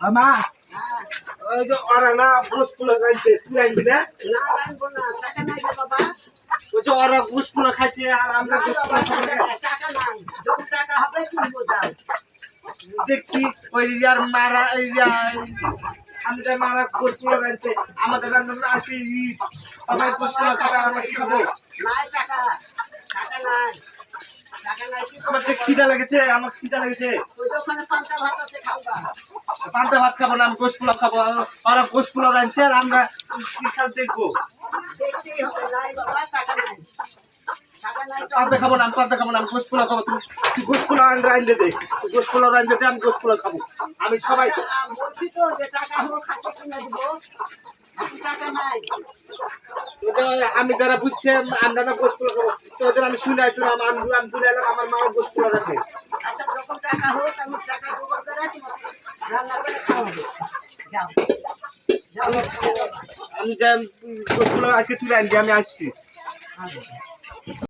আমা ওই যে ওরা না গোশগুলো খাইছে তুই আনবি না? না রাখবো না, টাকা নাই রে বাবা। ওই যে ওরা গোশগুলো খাইছে আর আমরা গোশগুলো খাবো না। টাকা নাই, যখন টাকা হবে কিনবো যাও। দেখছি ওই ইয়ার মারা এই আমাদের মারা গোশগুলো খাইছে আমাদের রান্না আছে সবাই গোশগুলো খাবে আর আমরা কি খাবো? নাই টাকা, টাকা নাই, টাকা নাই কি আমার যে খিদা লেগেছে আমার খিদা লেগেছে ওই যে ওখানে পান্তা ভাত আছে খাওয়া। পান্তা ভাত খাবো না আমি গোশগুলো খাবো ওরা গোশগুলো রাঁধছে আর আমরা কি খাল দেখবো দেখতেই হবে, নাই বাবা টাকা নাই, টাকা নাই তো। পান্তা খাবো না আমি পান্তা খাবো না আমি গোশগুলো খাবো তুই গোশগুলো রাঁধতে দে গোশগুলো রাঁধতে দে আমি গোশগুলো খাবো আমি সবাই বলছি তো যে টাকা হলো খাতে কিনে দিবো, এখন টাকা নাই। আমি যারা বুঝছে আমরা না গোশগুলো খাবো তোদের আমি শুনে আসলাম আমি তুলে এলাম আমার মা গোশগুলো রাখে আচ্ছা যখন টাকা হোক আমি টাকা জোগাড় করে তোমাকে রান্না করে খাওয়াবো, যাও যাও। আমি যে গোশগুলো আজকে তুলে আনবি আমি আসছি আচ্ছা।